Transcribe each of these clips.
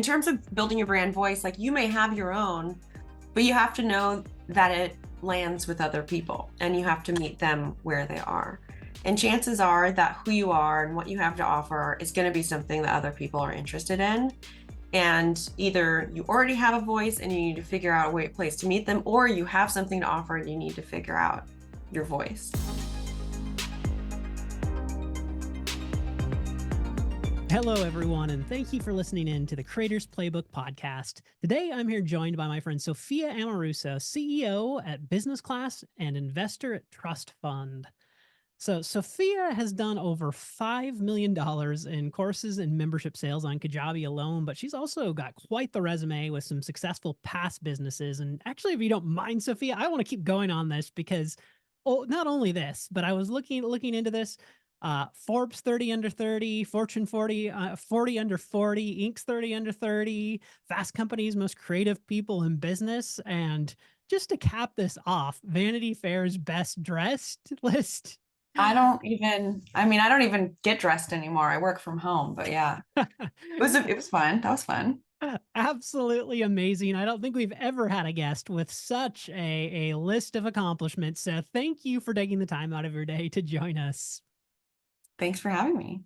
in terms of building your brand voice, like you may have your own, but you have to know that it lands with other people and you have to meet them where they are. And chances are that who you are and what you have to offer is going to be something that other people are interested in. And either you already have a voice and you need to figure out a place to meet them, or you have something to offer and you need to figure out your voice. Hello, everyone, and thank you for listening in to the Creators Playbook podcast. Today, I'm here joined by my friend Sophia Amoruso, CEO at Business Class and investor at Trust Fund. So Sophia has done over $5 million in courses and membership sales on Kajabi alone, but she's also got quite the resume with some successful past businesses. And actually, if you don't mind, Sophia, I want to keep going on this because, not only this, but I was looking into this. Forbes 30 under 30, Fortune 40, 40 under 40, Inc.'s 30 under 30, Fast Company's most creative people in business. And just to cap this off, Vanity Fair's best dressed list. I don't even get dressed anymore. I work from home, but yeah, it was fun. That was fun. Absolutely amazing. I don't think we've ever had a guest with such a list of accomplishments. So thank you for taking the time out of your day to join us. Thanks for having me.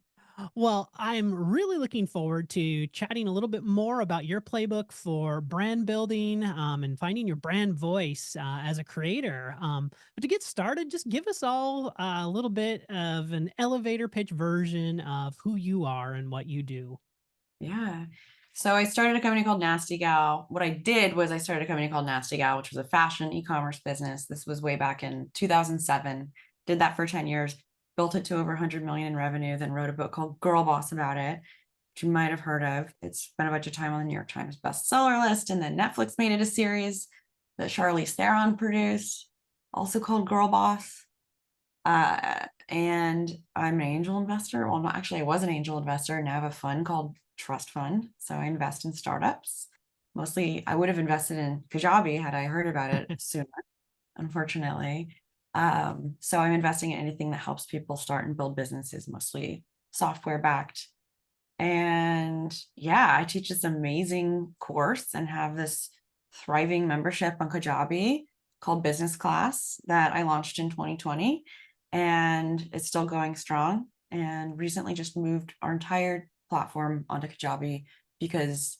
Well, I'm really looking forward to chatting a little bit more about your playbook for brand building and finding your brand voice as a creator. But to get started, just give us all a little bit of an elevator pitch version of who you are and what you do. Yeah. So I started a company called Nasty Gal. What I did was I started a company called Nasty Gal, which was a fashion e-commerce business. This was way back in 2007. Did that for 10 years, built it to over 100 million in revenue, then wrote a book called Girl Boss about it, which you might have heard of. It's spent a bunch of time on the New York Times bestseller list. And then Netflix made it a series that Charlize Theron produced, also called Girl Boss. And I'm an angel investor. Well, not actually, I was an angel investor. Now I have a fund called Trust Fund. So I invest in startups. Mostly, I would have invested in Kajabi had I heard about it sooner, unfortunately. So I'm investing in anything that helps people start and build businesses, mostly software backed. And yeah, I teach this amazing course and have this thriving membership on Kajabi called Business Class that I launched in 2020. And it's still going strong. And recently just moved our entire platform onto Kajabi because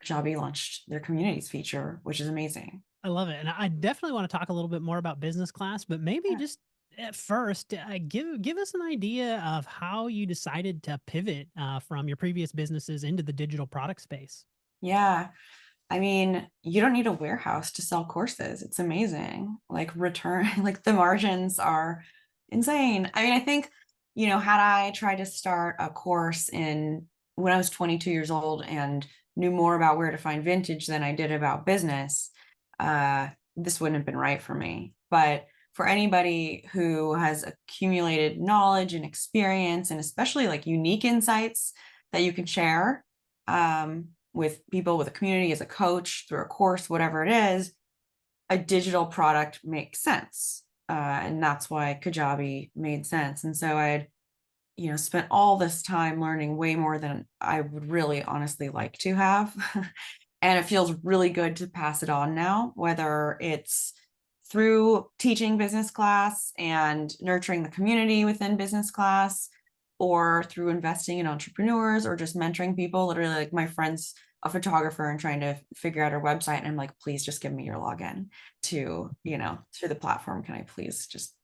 Kajabi launched their communities feature, which is amazing. I love it. And I definitely want to talk a little bit more about Business Class, but maybe Yeah. just at first, give us an idea of how you decided to pivot from your previous businesses into the digital product space. Yeah. I mean, you don't need a warehouse to sell courses. It's amazing. Like like the margins are insane. I mean, I think, had I tried to start a course when I was 22 years old and knew more about where to find vintage than I did about business, this wouldn't have been right for me. But for anybody who has accumulated knowledge and experience, and especially like unique insights that you can share, with people, with a community, as a coach, through a course, whatever it is, a digital product makes sense. And that's why Kajabi made sense. And so I had, spent all this time learning way more than I would really honestly like to have. And it feels really good to pass it on now, whether it's through teaching business class and nurturing the community within business class, or through investing in entrepreneurs or just mentoring people. Literally, like my friend's a photographer and trying to figure out her website. And I'm like, please just give me your login to the platform. Can I please just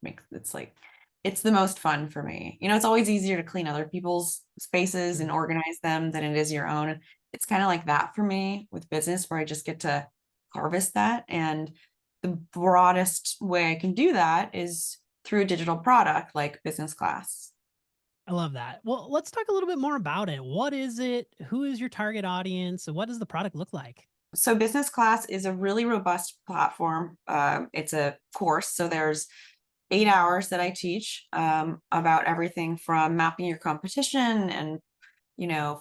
it's the most fun for me. It's always easier to clean other people's spaces and organize them than it is your own. It's kind of like that for me with business, where I just get to harvest that. And the broadest way I can do that is through a digital product like Business Class. I love that. Well, let's talk a little bit more about it. What is it? Who is your target audience? What does the product look like? So Business Class is a really robust platform. It's a course. So there's 8 hours that I teach about everything from mapping your competition and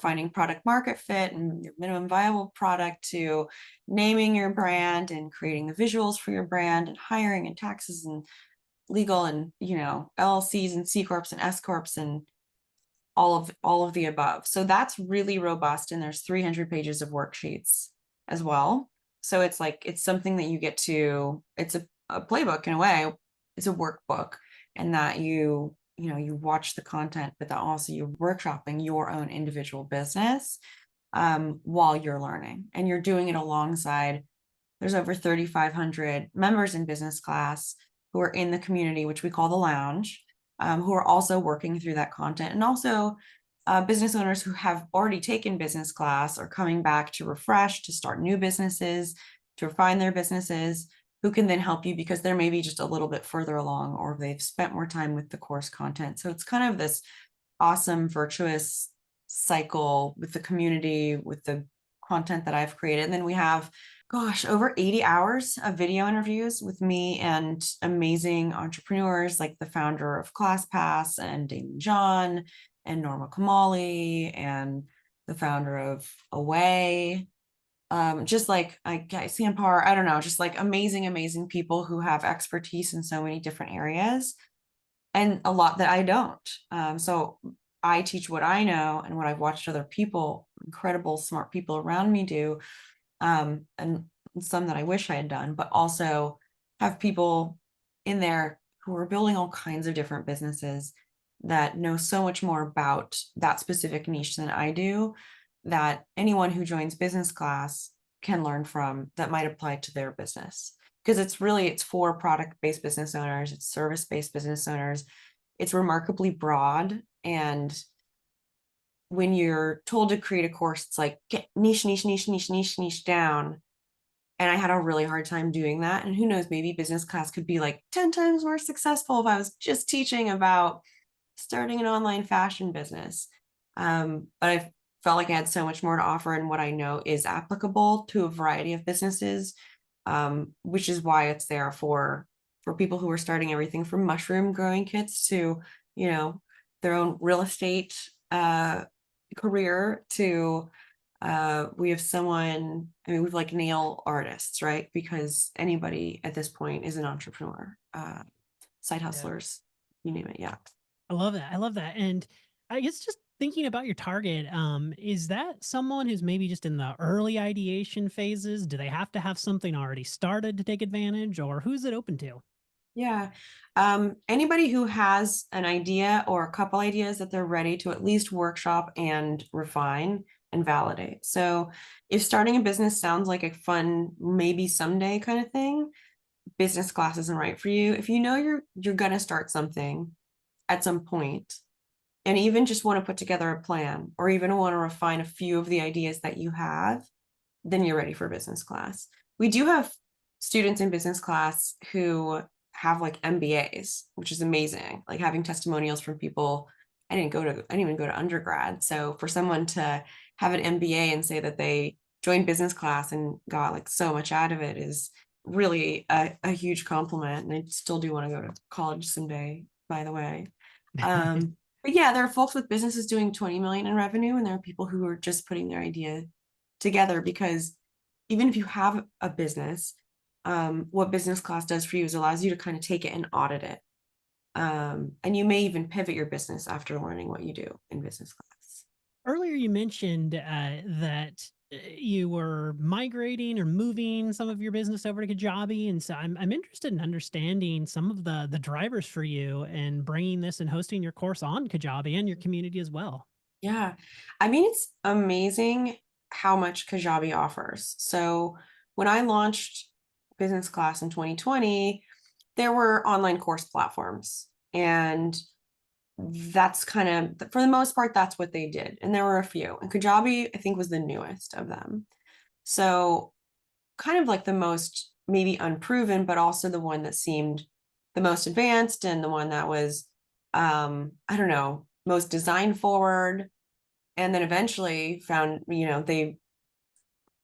finding product market fit and your minimum viable product, to naming your brand and creating the visuals for your brand, and hiring and taxes and legal and LLCs and C corps and S corps and all of the above. So that's really robust. And there's 300 pages of worksheets as well. So it's like, it's something that you get to, it's a playbook in a way. It's a workbook, and that you watch the content, but that also you're workshopping your own individual business while you're learning, and you're doing it alongside. There's over 3,500 members in business class who are in the community, which we call the lounge, who are also working through that content, and also business owners who have already taken business class are coming back to refresh, to start new businesses, to refine their businesses, who can then help you because they're maybe just a little bit further along, or they've spent more time with the course content. So it's kind of this awesome, virtuous cycle with the community, with the content that I've created. And then we have, gosh, over 80 hours of video interviews with me and amazing entrepreneurs like the founder of ClassPass and Damon John and Norma Kamali and the founder of Away. Just like Sam Parr, I don't know, just like amazing, amazing people who have expertise in so many different areas, and a lot that I don't. So I teach what I know and what I've watched other people, incredible, smart people around me do, and some that I wish I had done, but also have people in there who are building all kinds of different businesses that know so much more about that specific niche than I do, that anyone who joins business class can learn from, that might apply to their business. Because it's for product-based business owners, it's service-based business owners. It's remarkably broad. And when you're told to create a course, it's like get niche, niche, niche, niche, niche, niche down. And I had a really hard time doing that. And who knows, maybe business class could be like 10 times more successful if I was just teaching about starting an online fashion business. But I felt like I had so much more to offer, and what I know is applicable to a variety of businesses, which is why it's there for people who are starting everything from mushroom growing kits to, their own real estate career to we have someone, I mean, we've like nail artists, right? Because anybody at this point is an entrepreneur, side Yeah. hustlers, you name it. Yeah. I love that. I love that. And I guess just thinking about your target, is that someone who's maybe just in the early ideation phases? Do they have to have something already started to take advantage, or who's it open to? Yeah. Anybody who has an idea or a couple ideas that they're ready to at least workshop and refine and validate. So if starting a business sounds like a fun, maybe someday kind of thing, business class isn't right for you. If you know you're gonna start something at some point, and even just want to put together a plan, or even want to refine a few of the ideas that you have, then you're ready for business class. We do have students in business class who have like MBAs, which is amazing. Like having testimonials from people. I didn't even go to undergrad. So for someone to have an MBA and say that they joined business class and got like so much out of it is really a huge compliment. And I still do want to go to college someday, by the way. But yeah, there are folks with businesses doing 20 million in revenue, and there are people who are just putting their idea together, because even if you have a business, what business class does for you is allows you to kind of take it and audit it. And you may even pivot your business after learning what you do in business class. Earlier, you mentioned that you were migrating or moving some of your business over to Kajabi, and so I'm interested in understanding some of the drivers for you and bringing this and hosting your course on Kajabi and your community as well. Yeah. I mean, it's amazing how much Kajabi offers. So when I launched business class in 2020, there were online course platforms, and that's kind of, for the most part, that's what they did. And there were a few, and Kajabi, I think, was the newest of them. So kind of like the most maybe unproven, but also the one that seemed the most advanced, and the one that was, I don't know, most design forward. And then eventually found, they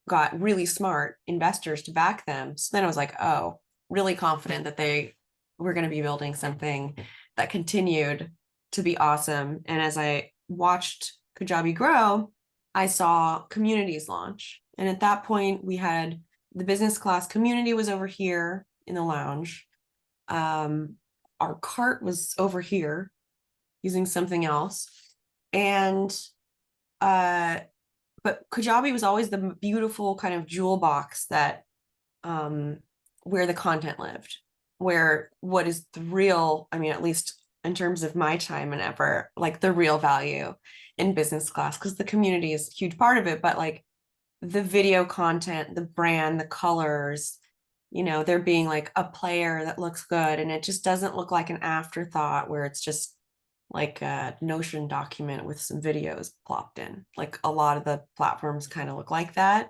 got really smart investors to back them. So then I was like, oh, really confident that they were going to be building something that continued to be awesome. And as I watched Kajabi grow, I saw communities launch. And at that point, we had the business class community was over here in the lounge. Our cart was over here using something else. And uh but Kajabi was always the beautiful kind of jewel box that um where the content lived, where what is the real, I mean, at least in terms of my time and effort, like the real value in business class, because the community is a huge part of it, but like the video content, the brand, the colors, there being like a player that looks good and it just doesn't look like an afterthought where it's just like a Notion document with some videos plopped in. Like a lot of the platforms kind of look like that.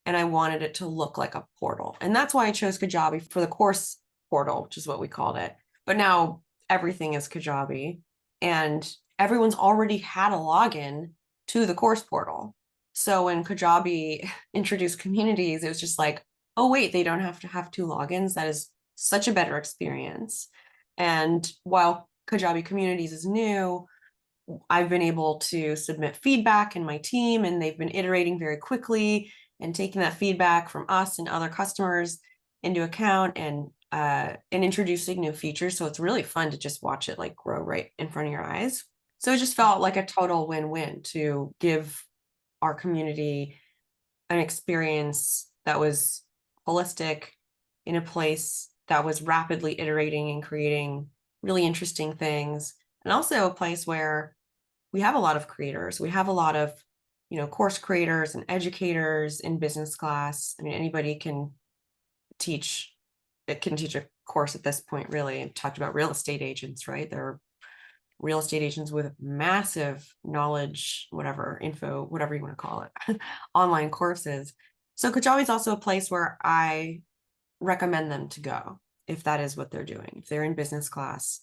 And I wanted it to look like a portal. And that's why I chose Kajabi for the course portal, which is what we called it. But now everything is Kajabi and everyone's already had a login to the course portal. So when Kajabi introduced communities, it was just like, oh, wait, they don't have to have two logins. That is such a better experience. And while Kajabi communities is new, I've been able to submit feedback in my team, and they've been iterating very quickly and taking that feedback from us and other customers into account and introducing new features. So it's really fun to just watch it like grow right in front of your eyes. So it just felt like a total win-win to give our community an experience that was holistic in a place that was rapidly iterating and creating really interesting things, and also a place where we have a lot of creators. We have a lot of, course creators and educators in business class. I mean, anybody teach, it can teach a course at this point, really. And talked about real estate agents, right? There are real estate agents with massive knowledge, whatever, info, whatever you want to call it, online courses. So Kajabi is also a place where I recommend them to go if that is what they're doing. If they're in business class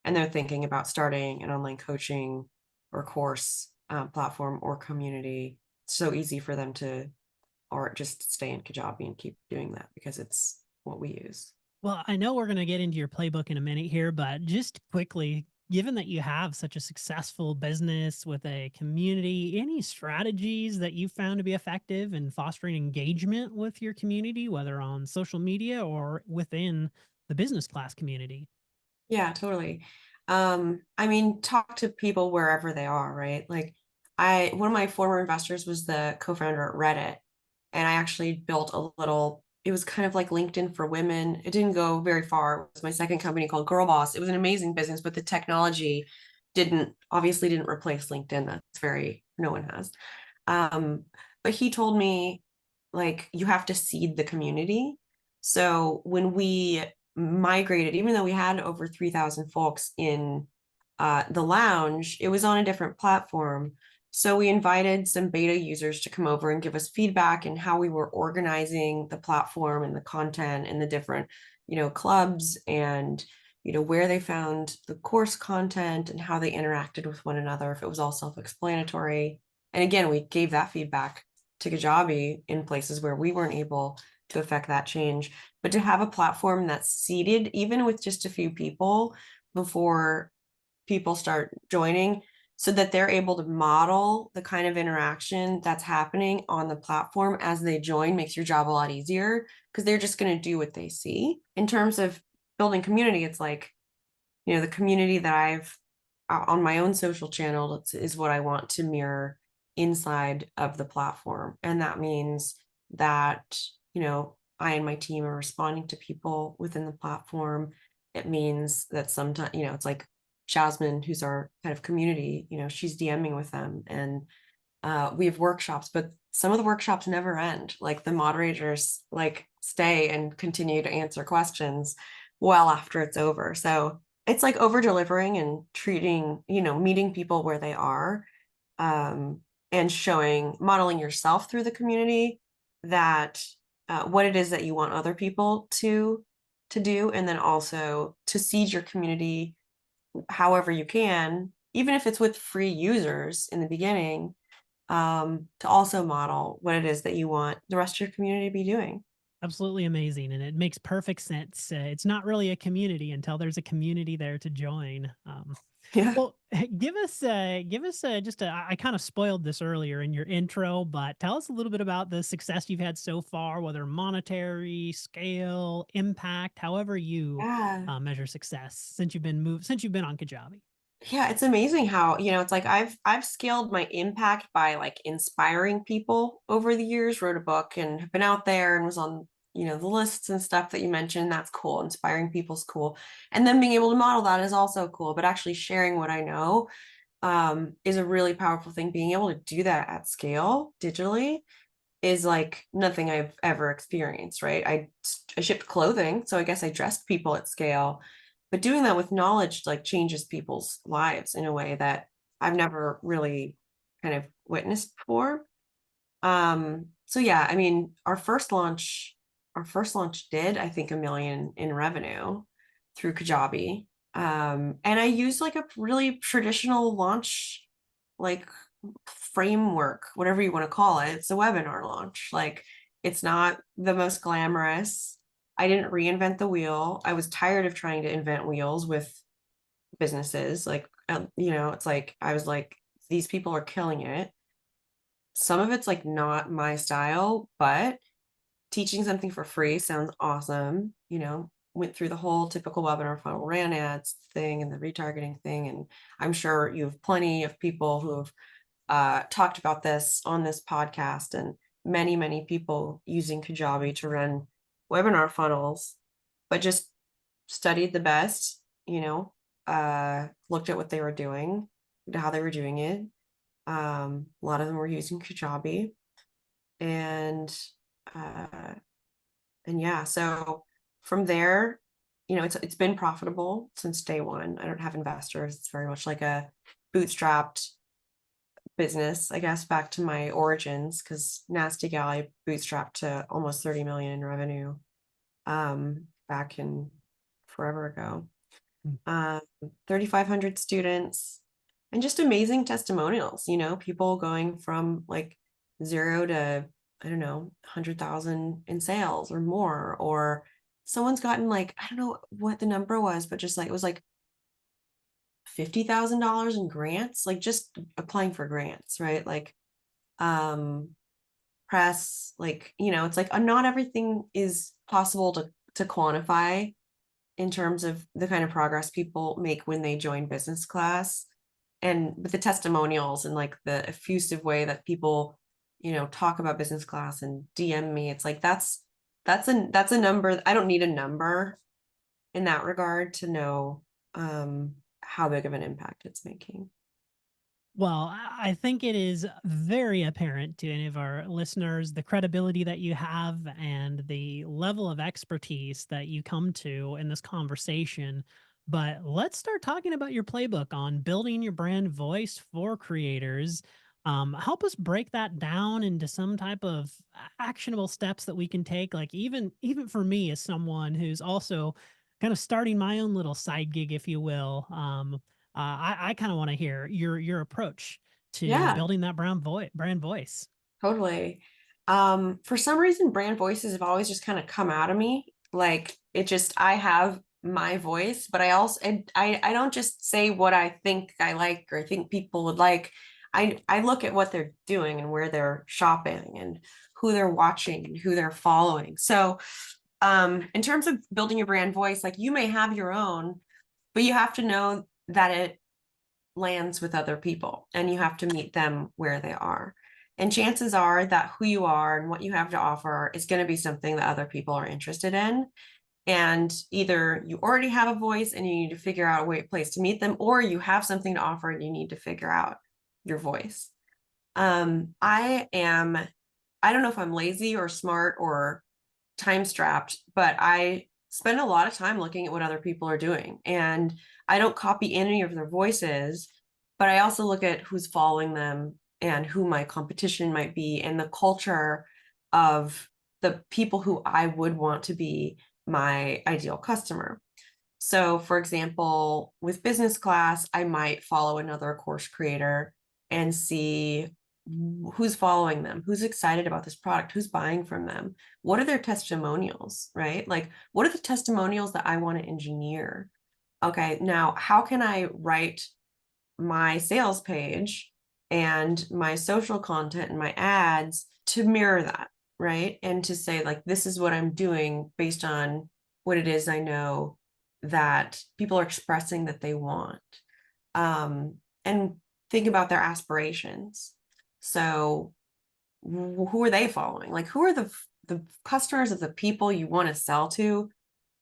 and they're thinking about starting an online coaching or course platform or community, it's so easy for them to, or just stay in Kajabi and keep doing that because it's what we use. Well, I know we're going to get into your playbook in a minute here, but just quickly, given that you have such a successful business with a community, any strategies that you found to be effective in fostering engagement with your community, whether on social media or within the business class community? Yeah, totally. I mean, talk to people wherever they are, right? Like one of my former investors was the co-founder at Reddit, and I actually built a little, it was kind of like LinkedIn for women. It didn't go very far. It was my second company called Girl Boss. It was an amazing business, but the technology obviously didn't replace LinkedIn. That's no one has. Um, but he told me like you have to seed the community. So when we migrated, even though we had over 3,000 folks in the lounge, it was on a different platform. So we invited some beta users to come over and give us feedback and how we were organizing the platform and the content and the different, clubs and where they found the course content and how they interacted with one another, if it was all self-explanatory. And again, we gave that feedback to Kajabi in places where we weren't able to affect that change. But to have a platform that's seeded, even with just a few people before people start joining, so that they're able to model the kind of interaction that's happening on the platform as they join, makes your job a lot easier because they're just going to do what they see. In terms of building community, it's like, the community that I've on my own social channel is what I want to mirror inside of the platform. And that means that, I and my team are responding to people within the platform. It means that sometimes, it's like Jasmine, who's our kind of community, she's DMing with them and we have workshops, but some of the workshops never end. Like the moderators like stay and continue to answer questions well after it's over. So it's like over delivering and treating, meeting people where they are, um, and modeling yourself through the community that what it is that you want other people to do, and then also to seed your community however you can, even if it's with free users in the beginning, to also model what it is that you want the rest of your community to be doing. Absolutely amazing, and it makes perfect sense. It's not really a community until there's a community there to join. Yeah. Well, give us just a. I kind of spoiled this earlier in your intro, but tell us a little bit about the success you've had so far, whether monetary, scale, impact, however you Yeah. measure success since you've been on Kajabi. Yeah, it's amazing how, it's like I've scaled my impact by like inspiring people over the years, wrote a book and have been out there and was on, the lists and stuff that you mentioned. That's cool. Inspiring people's cool. And then being able to model that is also cool, but actually sharing what I know is a really powerful thing. Being able to do that at scale digitally is like nothing I've ever experienced, right? I shipped clothing, so I guess I dressed people at scale, but doing that with knowledge like changes people's lives in a way that I've never really kind of witnessed before. So yeah, I mean, our first launch did, I think, 1 million in revenue through Kajabi. And I used like a really traditional launch, like framework, whatever you want to call it. It's a webinar launch. Like it's not the most glamorous. I didn't reinvent the wheel. I was tired of trying to invent wheels with businesses. Like, it's like I was like, these people are killing it. Some of it's like not my style, but teaching something for free sounds awesome. Went through the whole typical webinar funnel, ran ads thing and the retargeting thing. And I'm sure you have plenty of people who have talked about this on this podcast, and many, many people using Kajabi to run webinar funnels, but just studied the best, looked at what they were doing, how they were doing it. A lot of them were using Kajabi, and uh, and yeah, so from there, it's been profitable since day one. I don't have investors. It's very much like a bootstrapped business, I guess, back to my origins, because Nasty Gal I bootstrapped to almost 30 million in revenue back in forever ago. Mm. 3,500 students and just amazing testimonials, people going from like zero to, I don't know, 100,000 in sales or more, or someone's gotten like, I don't know what the number was, but just like, it was like $50,000 in grants, like just applying for grants, right? Like, um, press, like, it's like not everything is possible to quantify in terms of the kind of progress people make when they join business class. And with the testimonials and like the effusive way that people, talk about business class and DM me, it's like that's a number. I don't need a number in that regard to know how big of an impact it's making. Well, I think it is very apparent to any of our listeners the credibility that you have and the level of expertise that you come to in this conversation. But let's start talking about your playbook on building your brand voice for creators. Help us break that down into some type of actionable steps that we can take. Like even for me, as someone who's also kind of starting my own little side gig, if you will. I kind of want to hear your approach to Yeah. building that brand voice. Totally. For some reason, brand voices have always just kind of come out of me. Like it just, I have my voice, but I also, I don't just say what I think I like or think people would like. I look at what they're doing and where they're shopping and who they're watching and who they're following. So, in terms of building your brand voice, like you may have your own, but you have to know that it lands with other people and you have to meet them where they are. And chances are that who you are and what you have to offer is going to be something that other people are interested in. And either you already have a voice and you need to figure out a place to meet them, or you have something to offer and you need to figure out your voice. I don't know if I'm lazy or smart or time strapped, but I spend a lot of time looking at what other people are doing. And I don't copy any of their voices, but I also look at who's following them and who my competition might be and the culture of the people who I would want to be my ideal customer. So, for example, with business class, I might follow another course creator and see who's following them, who's excited about this product, who's buying from them, what are their testimonials, right? Like, what are the testimonials that I want to engineer? Okay, now how can I write my sales page and my social content and my ads to mirror that, right? And to say, like, this is what I'm doing based on what it is I know that people are expressing that they want. and think about their aspirations. So who are they following? Like, who are the customers of the people you want to sell to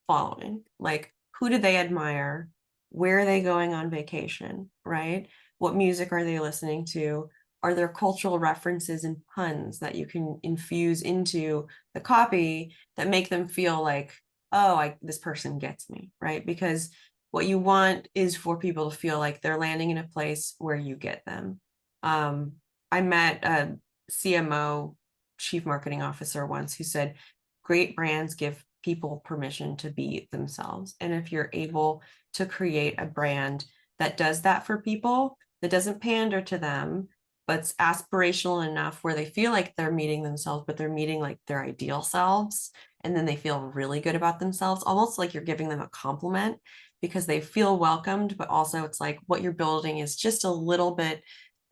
following? Like, who do they admire? Where are they going on vacation, right? What music are they listening to? Are there cultural references and puns that you can infuse into the copy that make them feel like, oh, this person gets me, right? Because what you want is for people to feel like they're landing in a place where you get them. Um, I met a CMO, chief marketing officer, once, who said, great brands give people permission to be themselves. And if you're able to create a brand that does that for people, that doesn't pander to them, but it's aspirational enough where they feel like they're meeting themselves, but they're meeting like their ideal selves. And then they feel really good about themselves, almost like you're giving them a compliment because they feel welcomed, but also it's like what you're building is just a little bit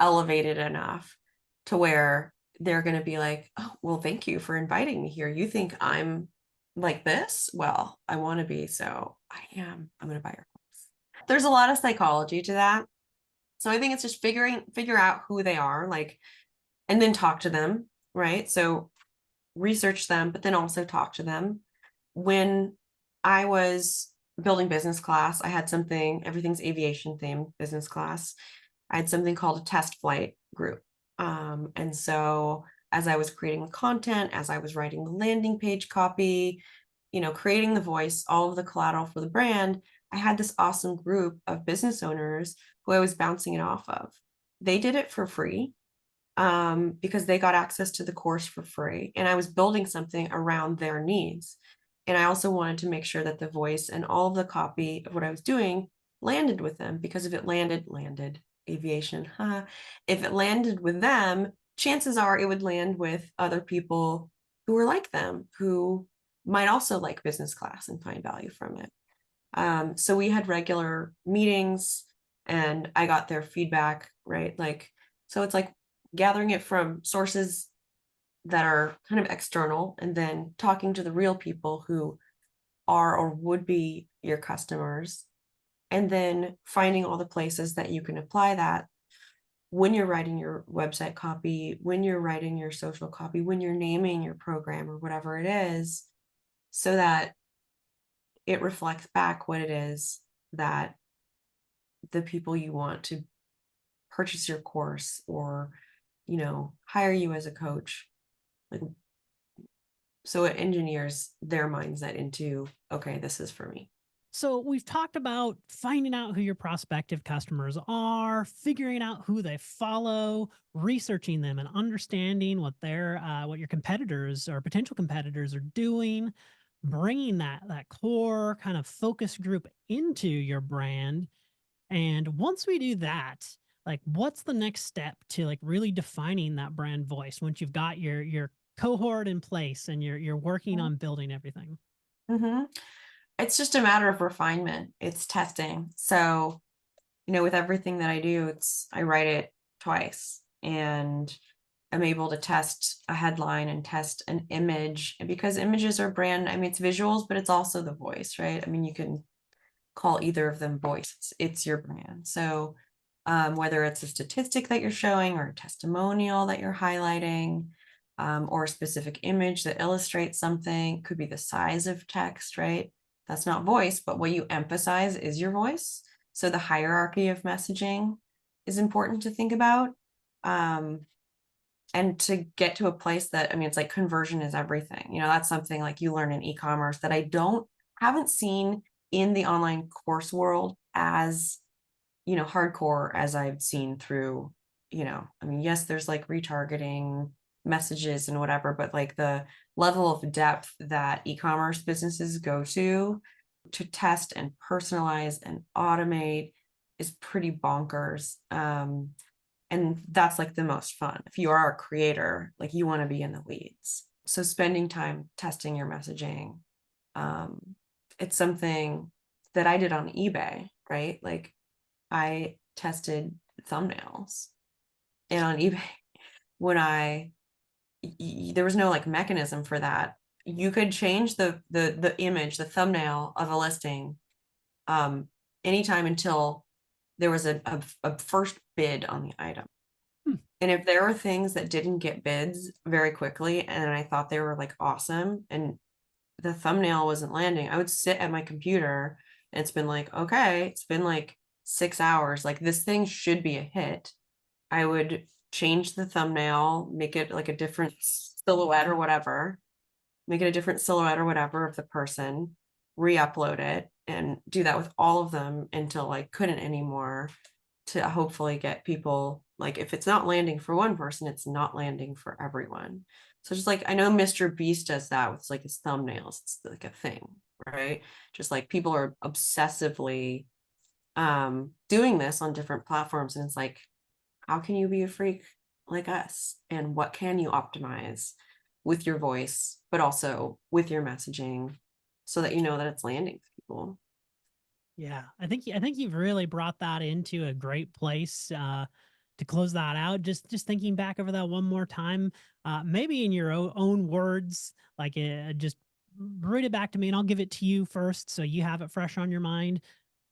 elevated enough to where they're going to be like, oh, well, thank you for inviting me here. You think I'm like this? Well, I want to be. So I am. I'm going to buy your course. There's a lot of psychology to that. So I think it's just figure out who they are, like, and then talk to them, right? So research them, but then also talk to them. When I was building business class, I had something, everything's aviation themed business class. I had something called a test flight group. And so as I was creating the content, as I was writing the landing page copy, creating the voice, all of the collateral for the brand, I had this awesome group of business owners who I was bouncing it off of. They did it for free because they got access to the course for free. And I was building something around their needs. And I also wanted to make sure that the voice and all of the copy of what I was doing landed with them, because if it landed aviation, huh? If it landed with them, chances are it would land with other people who are like them, who might also like business class and find value from it. So we had regular meetings and I got their feedback, right? Like, so it's like gathering it from sources that are kind of external and then talking to the real people who are or would be your customers, and then finding all the places that you can apply that when you're writing your website copy, when you're writing your social copy, when you're naming your program or whatever it is, so that it reflects back what it is that the people you want to purchase your course or hire you as a coach, like, so it engineers their mindset into, okay, this is for me. So we've talked about finding out who your prospective customers are, figuring out who they follow, researching them, and understanding what your competitors or potential competitors are doing, bringing that core kind of focus group into your brand. And once we do that, like, what's the next step to like really defining that brand voice once you've got your cohort in place and you're working on building everything? Mm-hmm. It's just a matter of refinement. It's testing. So, with everything that I do, I write it twice and I'm able to test a headline and test an image. And because images are brand, I mean, it's visuals, but it's also the voice, right? I mean, you can call either of them voice. It's your brand. So whether it's a statistic that you're showing or a testimonial that you're highlighting, or a specific image that illustrates something, could be the size of text, right? That's not voice, but what you emphasize is your voice. So the hierarchy of messaging is important to think about. And to get to a place that, I mean, it's like conversion is everything. That's something like you learn in e-commerce that haven't seen in the online course world as, hardcore as I've seen through, I mean, yes, there's like retargeting messages and whatever, but like the level of depth that e-commerce businesses go to test and personalize and automate is pretty bonkers. And that's like the most fun. If you are a creator, like you want to be in the weeds. So spending time testing your messaging, it's something that I did on eBay, right? Like I tested thumbnails, and on eBay, when there was no like mechanism for that. You could change the image, the thumbnail of a listing, anytime until there was a first bid on the item. Hmm. And if there were things that didn't get bids very quickly and I thought they were like awesome and the thumbnail wasn't landing, I would sit at my computer and it's been like, okay, it's been like 6 hours. Like this thing should be a hit. I would change the thumbnail, make it like a different silhouette or whatever, make it a different silhouette or whatever of the person, re-upload it, and do that with all of them until I couldn't anymore to hopefully get people, like if it's not landing for one person, it's not landing for everyone. So just like I know Mr. Beast does that with like his thumbnails. It's like a thing, right? Just like people are obsessively doing this on different platforms. And it's like, how can you be a freak like us? And what can you optimize with your voice, but also with your messaging so that you know that it's landing with people? Yeah, I think you've really brought that into a great place to close that out. Just thinking back over that one more time, maybe in your own words, like just read it back to me, and I'll give it to you first, so you have it fresh on your mind.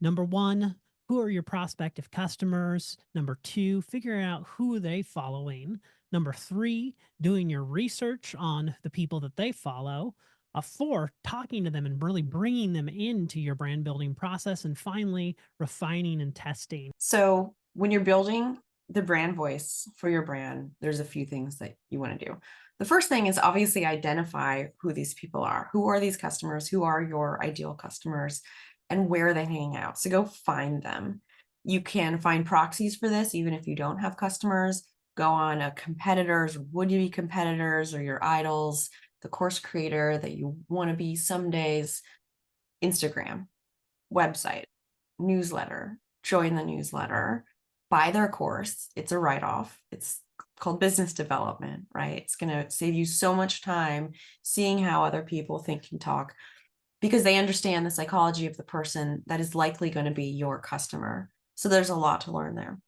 Number one, who are your prospective customers? Number two, figuring out who are they following. Number three, doing your research on the people that they follow. Four, talking to them and really bringing them into your brand building process. And finally, refining and testing. So when you're building the brand voice for your brand, there's a few things that you want to do. The first thing is obviously identify who these people are. Who are these customers? Who are your ideal customers? And where are they hanging out? So go find them. You can find proxies for this, even if you don't have customers. Go on a competitors, would-be competitors, or your idols, the course creator that you want to be some days, Instagram, website, newsletter, join the newsletter, buy their course. It's a write-off. It's called business development, right? It's going to save you so much time seeing how other people think and talk because they understand the psychology of the person that is likely going to be your customer. So there's a lot to learn there.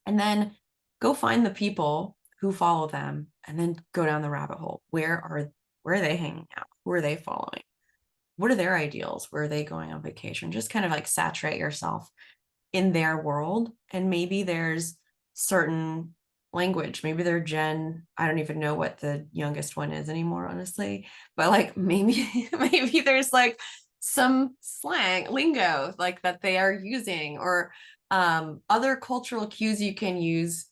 And then go find the people who follow them and then go down the rabbit hole. Where are they hanging out? Who are they following? What are their ideals? Where are they going on vacation? Just kind of like saturate yourself in their world. And maybe there's certain language. Maybe they're Gen, I don't even know what the youngest one is anymore, honestly. But like maybe maybe there's like some slang lingo like that they are using or other cultural cues you can use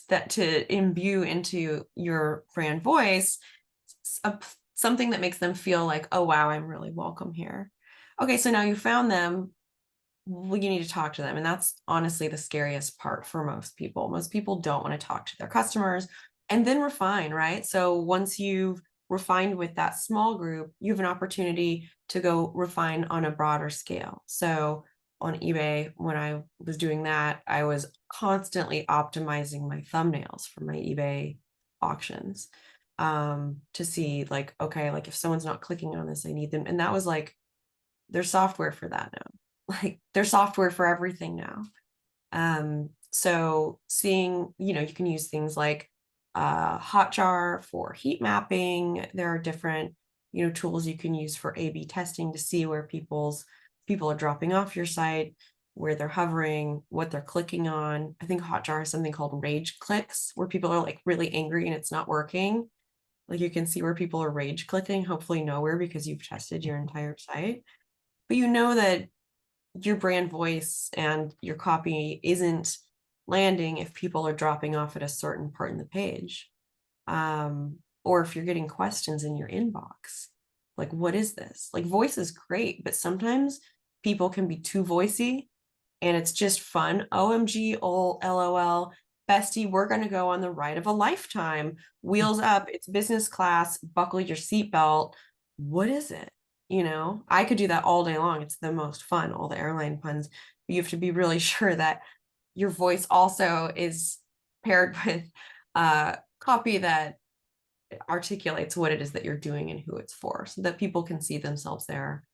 that to imbue into your brand voice, something that makes them feel like, oh wow, I'm really welcome here. Okay, so now you found them. Well, you need to talk to them. And that's honestly the scariest part for most people. Most people don't want to talk to their customers and then refine, right? So once you've refined with that small group, you have an opportunity to go refine on a broader scale. So on eBay, when I was doing that, I was constantly optimizing my thumbnails for my eBay auctions to see like, okay, like if someone's not clicking on this, I need them. And that was like, there's software for that now. Like there's software for everything now. So seeing, you can use things like Hotjar for heat mapping. There are different, tools you can use for A/B testing to see where people are dropping off your site, where they're hovering, what they're clicking on. I think Hotjar has something called rage clicks, where people are like really angry and it's not working. Like you can see where people are rage clicking, hopefully nowhere because you've tested your entire site. But you know that your brand voice and your copy isn't landing if people are dropping off at a certain part in the page. Or if you're getting questions in your inbox, like, what is this? Like, voice is great, but sometimes people can be too voicey and it's just fun. OMG, LOL, bestie, we're going to go on the ride of a lifetime. Wheels up, it's business class, buckle your seatbelt. What is it? I could do that all day long. It's the most fun, all the airline puns. But you have to be really sure that your voice also is paired with copy that articulates what it is that you're doing and who it's for so that people can see themselves there.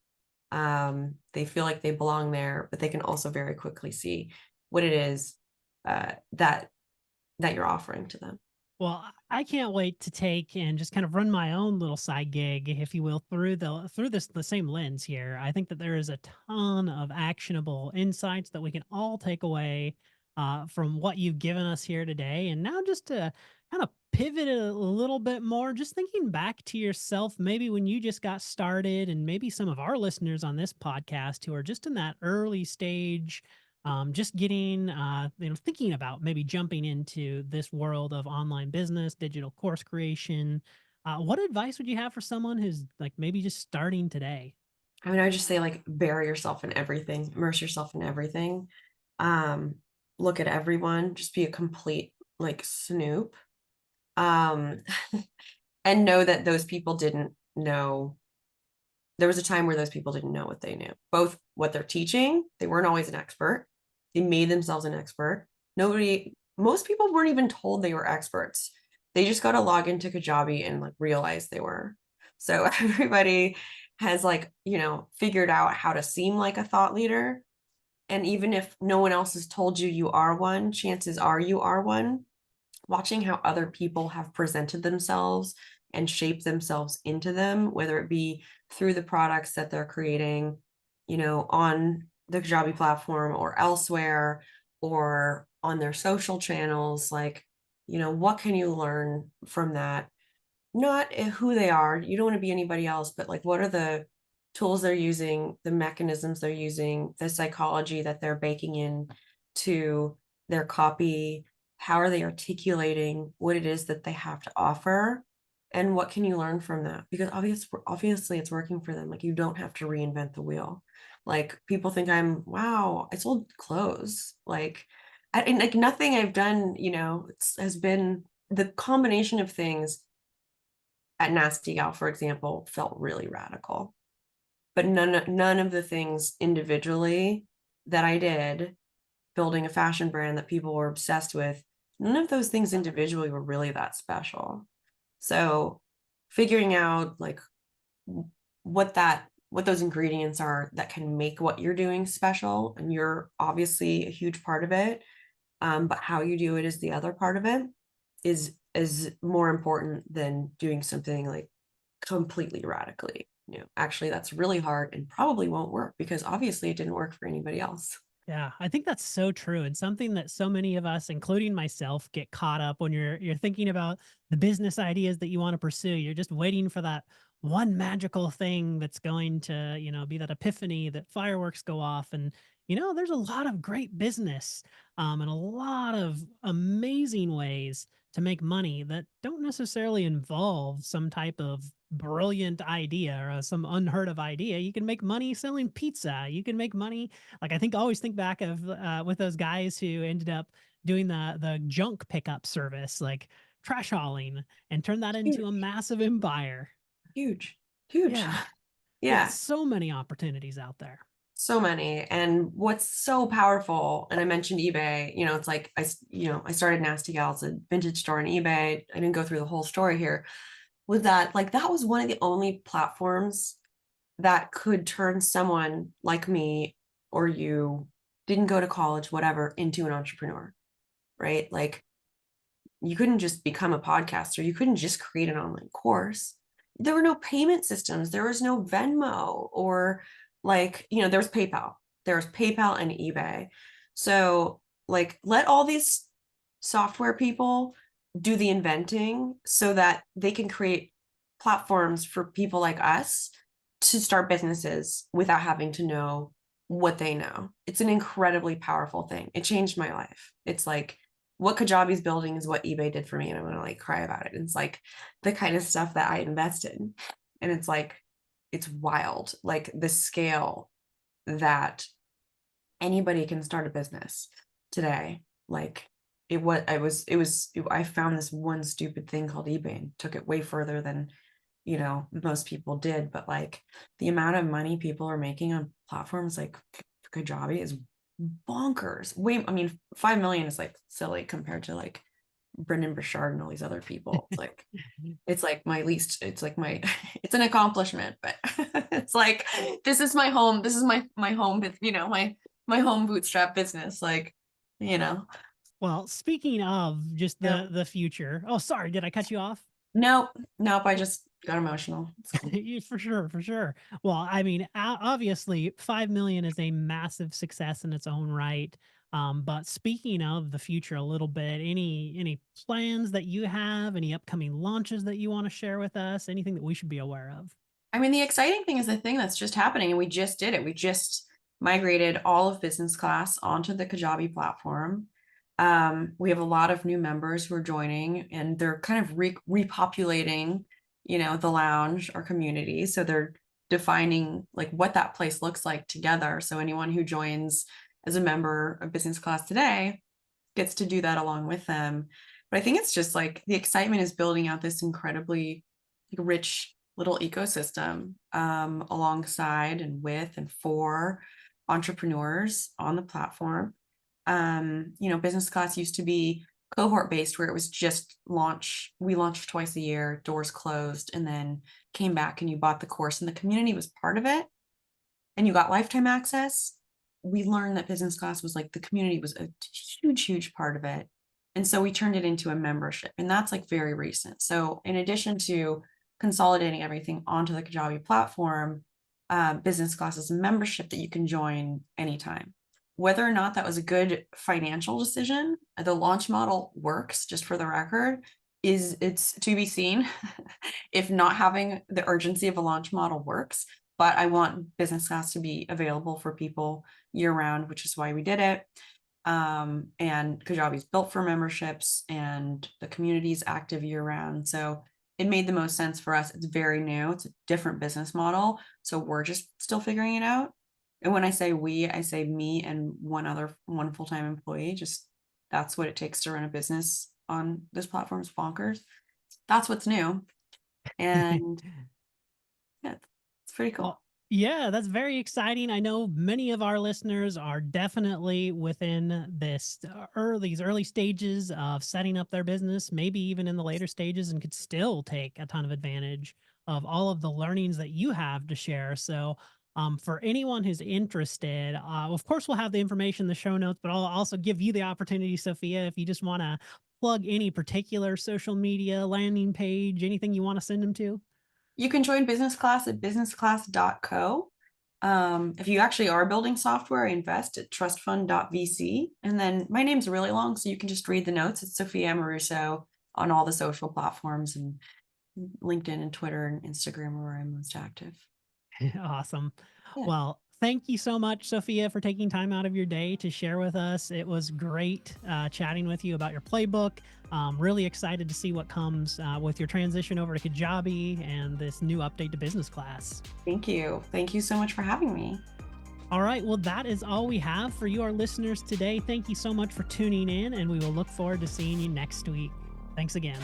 They feel like they belong there, but they can also very quickly see what it is that you're offering to them. Well, I can't wait to take and just kind of run my own little side gig, if you will, through the same lens here. I think that there is a ton of actionable insights that we can all take away from what you've given us here today. And now, just to kind of pivot a little bit more, just thinking back to yourself, maybe when you just got started, and maybe some of our listeners on this podcast who are just in that early stage, just getting thinking about maybe jumping into this world of online business, digital course creation. What advice would you have for someone who's like maybe just starting today? I mean, I would just say like bury yourself in everything, immerse yourself in everything. Um, Look at everyone, just be a complete like snoop. Um, and know that those people didn't know. There was a time where those people didn't know what they knew, both what they're teaching. They weren't always an expert. They made themselves an expert. Most people weren't even told they were experts. They just got to log into Kajabi and like realize they were. So everybody has like, figured out how to seem like a thought leader. And even if no one else has told you you are one, chances are you are one. Watching how other people have presented themselves and shaped themselves into them, whether it be through the products that they're creating, on the Kajabi platform or elsewhere, or on their social channels, like, what can you learn from that? Not who they are. You don't want to be anybody else, but like, what are the tools they're using, the mechanisms they're using, the psychology that they're baking in to their copy? How are they articulating what it is that they have to offer? And what can you learn from that? Because obviously it's working for them. Like, you don't have to reinvent the wheel. Like, people think wow, I sold clothes. Like, and like nothing I've done, has been the combination of things at Nasty Gal, for example, felt really radical. But none of the things individually that I did, building a fashion brand that people were obsessed with, none of those things individually were really that special. So figuring out like what those ingredients are that can make what you're doing special, and you're obviously a huge part of it, but how you do it is the other part of it, is more important than doing something like completely radically. Actually, that's really hard and probably won't work because obviously it didn't work for anybody else. Yeah, I think that's so true, and something that so many of us, including myself, get caught up when you're thinking about the business ideas that you want to pursue. You're just waiting for that one magical thing that's going to, be that epiphany, that fireworks go off. And there's a lot of great business, and a lot of amazing ways to make money that don't necessarily involve some type of brilliant idea or some unheard of idea. You can make money selling pizza. You can make money, like, I think, always think back of with those guys who ended up doing the junk pickup service, like trash hauling, and turn that into a Huge, massive empire. huge, huge. Yeah. Yeah. Yeah, So many opportunities out there. so many. And what's so powerful, and I mentioned eBay, it's like I started Nasty Gals, a vintage store on eBay. I didn't go through the whole story here. With that, like, that was one of the only platforms that could turn someone like me or you, didn't go to college, whatever, into an entrepreneur, right? Like, you couldn't just become a podcaster. You couldn't just create an online course. There were no payment systems. There was no Venmo or like, there was PayPal. There was PayPal and eBay. So like, let all these software people do the inventing so that they can create platforms for people like us to start businesses without having to know what they know. It's an incredibly powerful thing. It changed my life. It's like, what Kajabi's building is what eBay did for me, and I'm gonna like cry about it. It's like the kind of stuff that I invested in. And it's like, it's wild, like the scale that anybody can start a business today. Like, I found this one stupid thing called eBay and took it way further than most people did. But like, the amount of money people are making on platforms like Kajabi is bonkers. I mean, 5 million is like silly compared to like Brendan Burchard and all these other people. It's like my least, it's like my it's an accomplishment, but it's like, this is my home. This is my home, my home bootstrap business. Like, you know. Well, speaking of just Yep. the future. Oh, sorry, did I cut you off? Nope. Nope. I just got emotional. It's cool. Yeah, for sure, for sure. Well, I mean, obviously, 5 million is a massive success in its own right. But speaking of the future a little bit, any plans that you have, any upcoming launches that you want to share with us, anything that we should be aware of? I mean, the exciting thing is the thing that's just happening, and we just did it. We just migrated all of business class onto the Kajabi platform. We have a lot of new members who are joining, and they're kind of repopulating, the lounge, our community. So they're defining like what that place looks like together. So anyone who joins as a member of business class today gets to do that along with them. But I think it's just like the excitement is building out this incredibly rich little ecosystem alongside and with and for entrepreneurs on the platform. Business class used to be cohort based where it was just launch. We launched twice a year, doors closed, and then came back and you bought the course and the community was part of it and you got lifetime access. We learned that business class was like the community was a huge, huge part of it. And so we turned it into a membership, and that's like very recent. So, in addition to consolidating everything onto the Kajabi platform, business class is a membership that you can join anytime. Whether or not that was a good financial decision, the launch model works, just for the record, it's to be seen if not having the urgency of a launch model works. But I want business class to be available for people year round, which is why we did it. And Kajabi is built for memberships and the community is active year round. So it made the most sense for us. It's very new. It's a different business model. So we're just still figuring it out. And when I say we, I say me and one full-time employee. Just that's what it takes to run a business on this platform. Is bonkers. That's what's new. And yeah, it's pretty cool. Well, yeah, that's very exciting. I know many of our listeners are definitely within these early stages of setting up their business, maybe even in the later stages, and could still take a ton of advantage of all of the learnings that you have to share. So, for anyone who's interested, of course, we'll have the information in the show notes, but I'll also give you the opportunity, Sophia, if you just want to plug any particular social media landing page, anything you want to send them to. You can join business class at businessclass.co. If you actually are building software, I invest at trustfund.vc. And then my name's really long, so you can just read the notes. It's Sophia Amoruso on all the social platforms and LinkedIn and Twitter and Instagram are where I'm most active. Awesome. Yeah. Well, thank you so much, Sophia, for taking time out of your day to share with us. It was great chatting with you about your playbook. Really excited to see what comes with your transition over to Kajabi and this new update to business class. Thank you. Thank you so much for having me. All right. Well, that is all we have for you, our listeners, today. Thank you so much for tuning in, and we will look forward to seeing you next week. Thanks again.